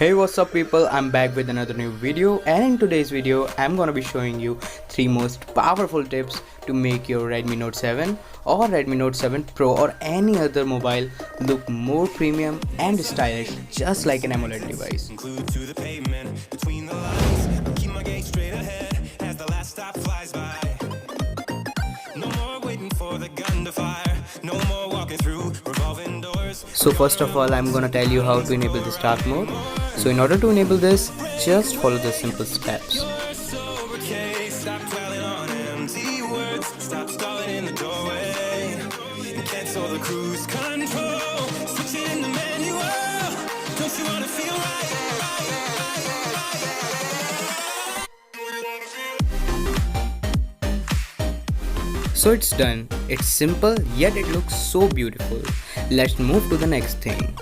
Hey, what's up people, I'm back with another new video, and in today's video I'm gonna be showing you 3 most powerful tips to make your Redmi Note 7 or Redmi Note 7 Pro or any other mobile look more premium and stylish just like an AMOLED device. So first of all, I'm gonna tell you how to enable this dark mode. So in order to enable this, just follow the simple steps. So it's done. It's simple, yet it looks so beautiful. Let's move to the next thing.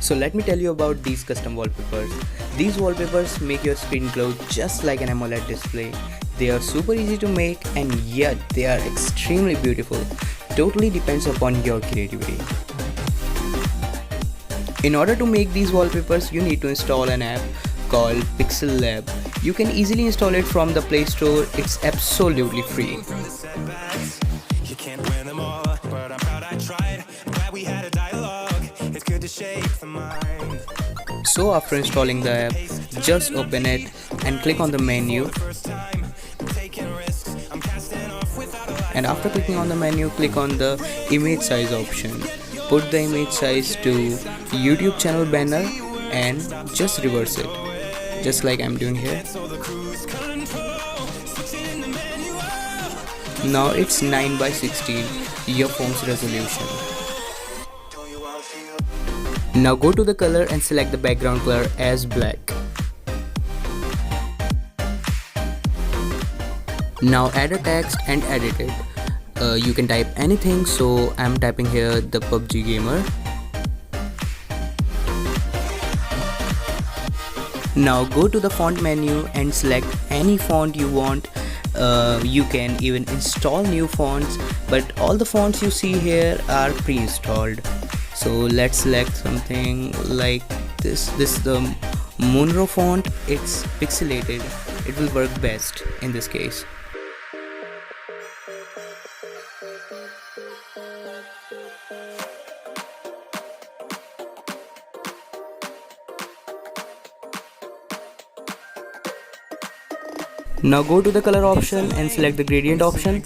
So let me tell you about these custom wallpapers. These wallpapers make your screen glow just like an AMOLED display. They are super easy to make and yet they are extremely beautiful. Totally depends upon your creativity. In order to make these wallpapers, you need to install an app called Pixel Lab. You can easily install it from the Play Store. It's absolutely free. So after installing the app, just open it and click on the menu. And after clicking on the menu, click on the image size option. Put the image size to YouTube channel banner and just reverse it, just like I'm doing here. Now it's 9:16, your phone's resolution. Now go to the color and select the background color as black. Now add a text and edit it. You can type anything, so I'm typing here the PUBG gamer. Now go to the font menu and select any font you want. You can even install new fonts, but all the fonts you see here are pre-installed. So let's select something like this. This is the Monroe font. It's pixelated. It will work best in this case. Now go to the color option and select the gradient option.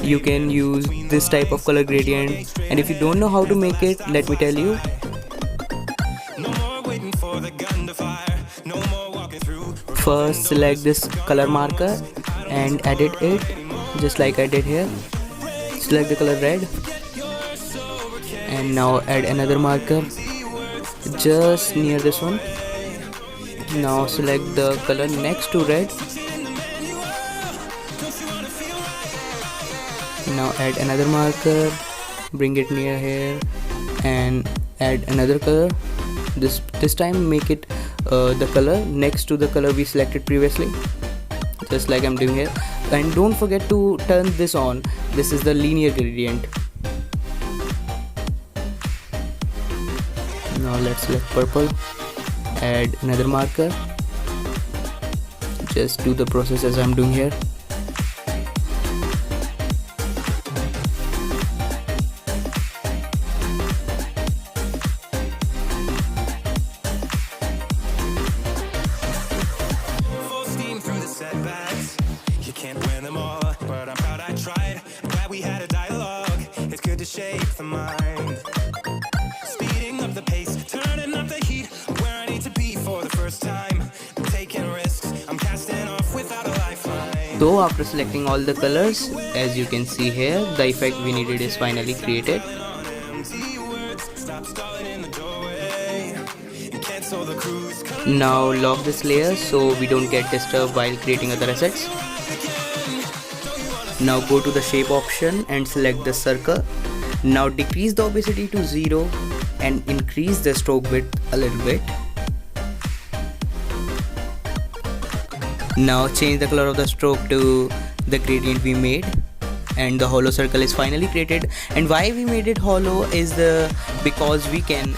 You can use this type of color gradient, and if you don't know how to make it, let me tell you. First select this color marker and edit it just like I did here. Select the color red and now add another marker just near this one. Now select the color next to red. Now add another marker, bring it near here and add another color. This time make it the color next to the color we selected previously, just like I'm doing here. And don't forget to turn this on. This is the linear gradient. Now let's select purple, add another marker, just do the process as I'm doing here. Shape the mind, speeding up the pace, turning up the heat, where I need to be for the first time, taking risks, I'm casting off without a lifeline. So after selecting all the colors, as you can see here, the effect we needed is finally created. Now lock this layer so we don't get disturbed while creating other assets. Now go to the shape option and select the circle. Now decrease the opacity to 0 and increase the stroke width a little bit. Now change the color of the stroke to the gradient we made. and the hollow circle is finally created. And why we made it hollow is because we can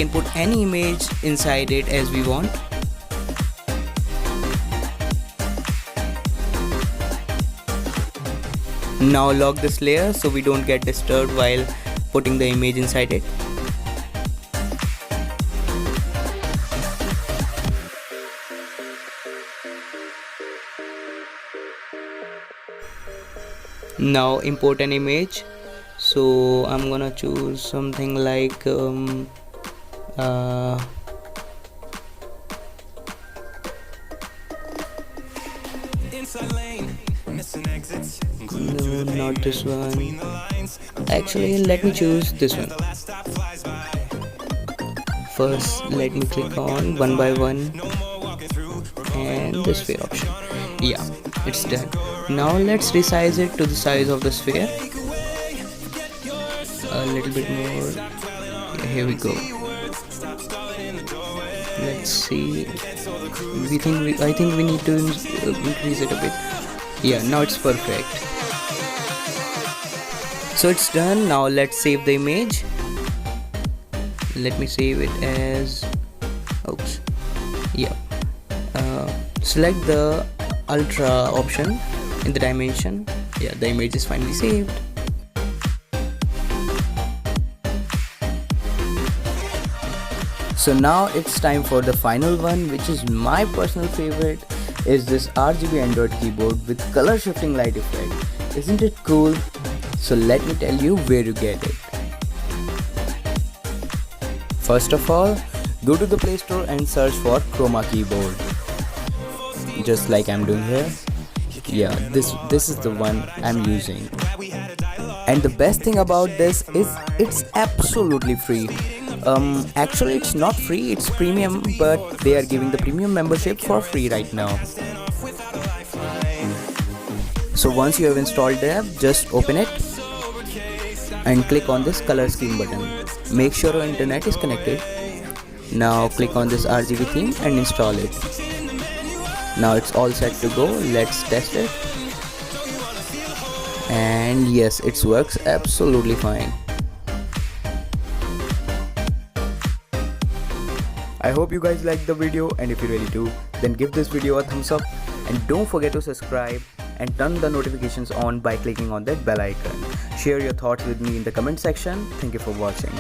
put any image inside it as we want. Now lock this layer so we don't get disturbed while putting the image inside it. Now import an image. So I'm gonna choose something like Inside lane, missing exits. no, not this one. Actually, let me choose this one. First, let me click on one by one and the sphere option. Yeah, it's done. Now let's resize it to the size of the sphere. A little bit more. Yeah, here we go. Let's see. I think we need to increase it a bit. Yeah, now it's perfect. So it's done. Now let's save the image. Let me save it as, oops, yeah. Select the ultra option in the dimension. Yeah, the image is finally saved. So now it's time for the final one, which is my personal favorite, is this RGB Android keyboard with color shifting light effect. Isn't it cool? So let me tell you where to get it. First of all, go to the Play Store and search for Chroma keyboard. Just like I'm doing here. Yeah, this is the one I'm using. And the best thing about this is it's absolutely free. Actually it's not free, it's premium, but they are giving the premium membership for free right now. So once you have installed the app, just open it and click on this color scheme button. Make sure your internet is connected. Now click on this RGB theme and install it. Now it's all set to go. Let's test it. And yes, it works absolutely fine. I hope you guys liked the video, and if you really do, then give this video a thumbs up and don't forget to subscribe and turn the notifications on by clicking on that bell icon. Share your thoughts with me in the comment section. Thank you for watching.